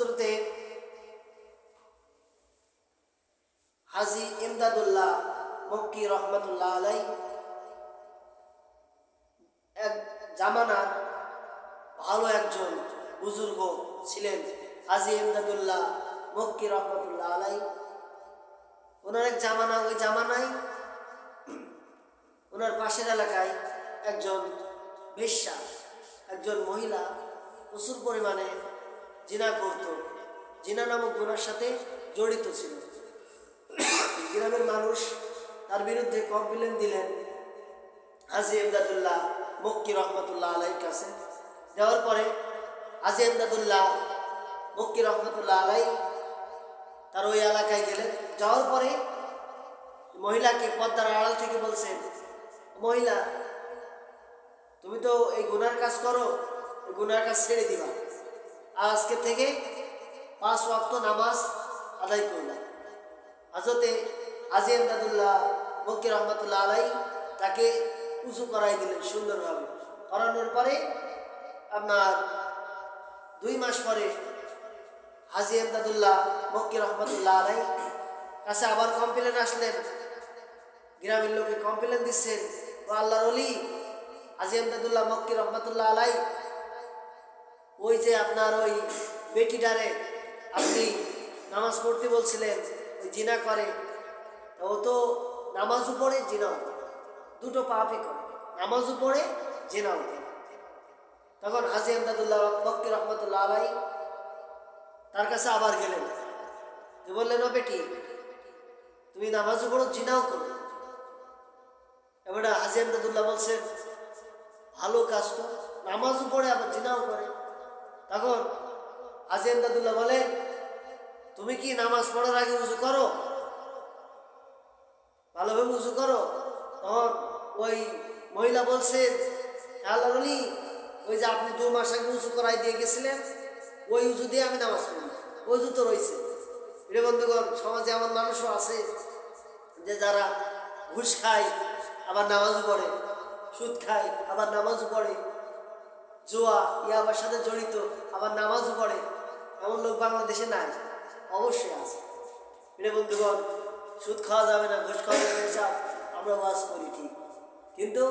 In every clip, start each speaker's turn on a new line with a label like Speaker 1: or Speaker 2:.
Speaker 1: হযরতে হাজী ইমদাদুল্লাহ মক্কি রহমতুল্লাহ আলাই এক জামানার ভালো একজন বুজুর্গ ছিলেন। হাজী ইমদাদুল্লাহ মক্কি রহমতুল্লাহ আলাই ওনার এক জামানা, ওই জামানায় ওনার পাশের এলাকায় একজন বেশ্যা, একজন মহিলা প্রচুর পরিমাণে জিনা করত, জিনা নামক গুনার সাথে জড়িত ছিল। গ্রামের মানুষ তার বিরুদ্ধে কমপ্লেন দিলেন হাজী ইমদাদুল্লাহ মক্কি রহমতুল্লাহ আলাইর কাছে। দেওয়ার পরে হাজী ইমদাদুল্লাহ মক্কি রহমতুল্লাহ আলাই তার ওই এলাকায় গেলেন। যাওয়ার পরে মহিলাকে পর্দার আড়াল থেকে বলছেন, মহিলা তুমি তো এই গুনার কাজ করো, এই গুনার কাজ ছেড়ে দিবা, আজকে থেকে 5 ওয়াক্ত নামাজ আদায় করবা। হযরতে হাজী ইমদাদুল্লাহ মক্কি রহমতুল্লাহ আলাই তাকে উযু করাই দিলেন সুন্দরভাবে। করানোর পরে আপনার 2 মাস পরে হাজী ইমদাদুল্লাহ মক্কি রহমতুল্লাহ আলাই কাছে আবার কমপ্লেন আসলেন। গ্রামের লোকে কমপ্লেন দিচ্ছেন, ও আল্লাহর ওলি হাজী ইমদাদুল্লাহ মক্কি রহমতুল্লাহ আলাই, ওই যে আপনার ওই বেটিটারে আপনি নামাজ পড়তে বলছিলেন, ওই জিনা করে, ও তো নামাজও পড়ে জিনাও করে, দুটো পাপই করে, নামাজও পড়ে জিনাও করে। তখন হাজী ইমদাদুল্লাহ মক্কি রহমতুল্লাহ আলাই তার কাছে আবার গেলেন, যে বললেন, ও বেটি তুমি নামাজও পড়ো জিনাও করো। এবার হাজী ইমদাদুল্লাহ বলছেন, ভালো কাজ তো, নামাজও পড়ে আবার জিনাও করে। তখন হাজী ইমদাদুল্লাহ বলেন, তুমি কি নামাজ পড়ার আগে উযু করো? ভালোভাবে উযু করো? তখন ওই মহিলা বলছে, আল্লাহর ওলি ওই যে আপনি 2 মাস আগে উযু করাই দিয়ে গেছিলেন, ওই উযু দিয়ে আমি নামাজ পড়ি, উযু তো রয়েছে। এটা বন্ধুগণ, সমাজে এমন মানুষও আছে যে যারা ঘুষ খায় আবার নামাজও পড়ে, সুদ খায় আবার নামাজও পড়ে, জুয়া ইয়াবার সাথে জড়িত আবার নামাজও পড়ে। এমন লোক বাংলাদেশে নাই? অবশ্যই আছে। এটা বন্ধুগণ, সুদ খাওয়া যাবে না, ঘুষ খাওয়া যাবে না, আমরা ওয়াজ করি ঠিক, কিন্তু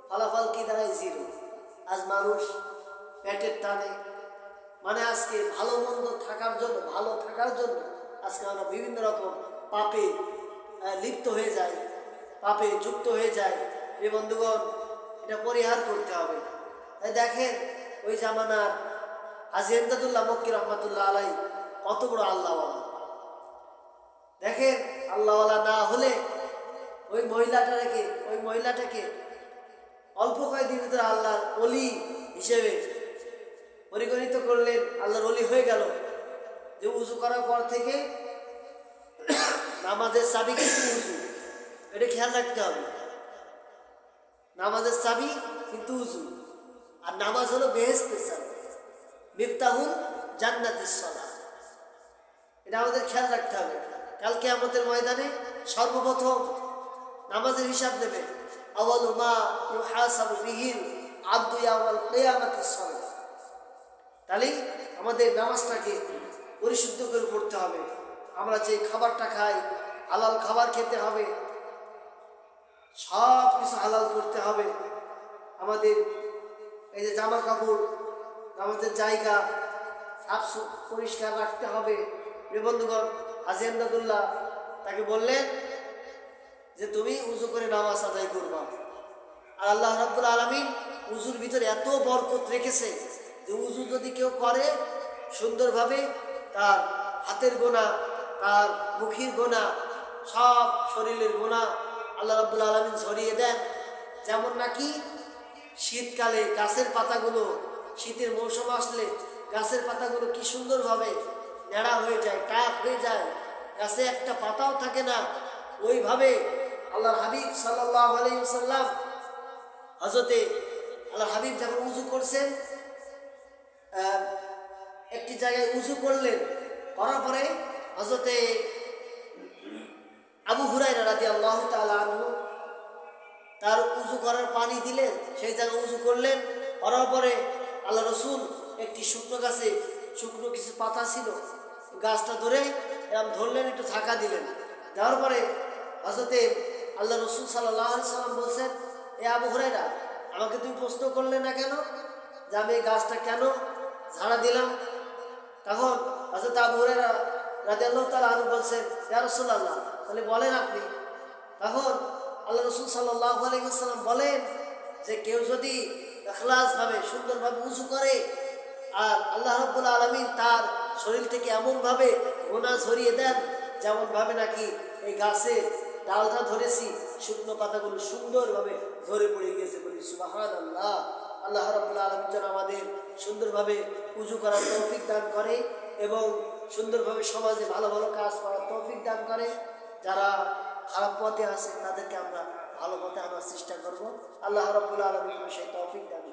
Speaker 1: ফলাফল কি দাঁড়ায়? 0। আজ মানুষ পেটের টানে, মানে আজকে ভালো মন্দ থাকার জন্য, ভালো থাকার জন্য আজকে আমরা বিভিন্ন রকম পাপে লিপ্ত হয়ে যাই, পাপে যুক্ত হয়ে যায়। এই বন্ধুগণ, এটা পরিহার করতে হবে। তাই দেখেন ওই জামানার হাজী ইমদাদুল্লাহ মক্কি রহমতুল্লাহ আলাই কত বড় আল্লাহওয়ালা। দেখেন আল্লাহওয়ালা না হলে ওই মহিলাটাকে অল্প কয়েকদিন ভিতরে আল্লাহর ওলি হিসেবে পরিগণিত করলেন, আল্লাহর ওলি হয়ে গেল। যে উযু করার পর থেকে নামাজের চাবি কিন্তু উযু, এটা খেয়াল রাখতে হবে। নামাজের চাবি কিন্তু উযু, আর নামাজ হলো বেহেশতের চাবি, মিফতাহুল জান্নাতিস সালাহ। এটা আমাদের খেয়াল রাখতে হবে। কাল কিয়ামতের ময়দানে সর্বপ্রথম নামাজের হিসাব দেবে। আওয়ালু মা ইউহাসাবু বিহিল আবদু ইয়াওমাল কিয়ামাতিস সালাহ। তাহলে আমাদের নামাজটাকে পরিশুদ্ধ করে পড়তে হবে। আমরা যে খাবারটা খাই, হালাল খাবার খেতে হবে, সব কিছু হালাল করতে হবে। আমাদের এই যে জামা কাপড়, আমাদের জায়গা সাফ পরিষ্কার রাখতে হবে। বন্ধুগণ, হাজী ইমদাদুল্লাহ তাকে বললেন যে তুমি উযু করে নামাজ আদায় করবা। আর আল্লাহ রাব্বুল আলামিন উযুর ভিতরে এত বরকত রেখেছে যে উযু যদি কেউ করে সুন্দরভাবে, তার হাতের গোনা, তার মুখের গোনা, সব শরীরের গোনা আল্লাহ রাব্বুল আলামিন ঝরিয়ে দেন। যেমন নাকি শীতকালে গাছের পাতাগুলো, শীতের মৌসুম আসলে গাছের পাতাগুলো কি সুন্দরভাবে নেড়া হয়ে যায়, টাক হয়ে যায়, গাছে একটা পাতাও থাকে না। ওইভাবে আল্লাহর হাবিব সাল্লাল্লাহু আলাইহি ওয়াসাল্লাম, হযরতে আল্লাহর হাবিব যখন উযু করছেন, একটি জায়গায় উযু করলেন, করার পরে হযরতে আবু হুরায়রা রাদিয়াল্লাহু তাআলা আনহু তার উযু করার পানি দিলেন, সেই জায়গায় উযু করলেন। করার পরে আল্লাহ রাসূল একটি শুকনো গাছে শুকনো কিছু পাতা ছিল, গাছটা ধরে এরকম ধরলেন, একটু ধাক্কা দিলেন। দেওয়ার পরে হযরতে আল্লাহ রসুল সাল্লাল্লাহু আলাইহি সাল্লাম বলছেন, এ আবু হুরায়রা, আমাকে তুমি প্রশ্ন করলে না কেন যে আমি এই গাছটা কেন ঝাড়া দিলাম? তখন হযরত আবু হুরায়রা রাদিয়াল্লাহু তাআলা আনহু বলছেন, ইয়া রাসূলুল্লাহ, তাহলে বলেন আপনি। তখন আল্লাহ রসুল সাল্লাল্লাহু আলাইহি ওয়াসাল্লাম বলেন যে কেউ যদি ইখলাসভাবে সুন্দরভাবে উযু করে আর আল্লাহ রাব্বুল আলামিন তার শরীর থেকে এমনভাবে গুনাহ ঝরিয়ে দেন যেমনভাবে নাকি এই গাছের ডালটা ধরেছি, শুকনো পাতাগুলো সুন্দরভাবে ঝরে পড়ে গিয়েছে। বলি সুবহানাল্লাহ। আল্লাহ রাব্বুল আলামিন যেন আমাদের সুন্দরভাবে উযু করার তৌফিক দান করে এবং সুন্দরভাবে সমাজে ভালো ভালো কাজ করার তৌফিক দান করে। যারা খারাপ পথে আছে তাদেরকে আমরা ভালো পথে আনার চেষ্টা করব। আল্লাহ রাব্বুল আলামিন সেই তৌফিক দান